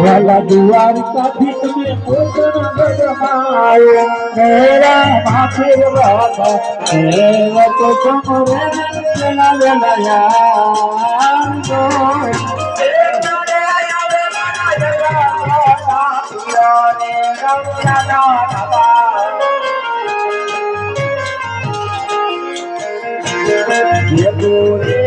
वाला दुआर का भीत में पोतना गजमाए मेरा माफिर बाबा मेरा तो चमरे चला गया ये पूरे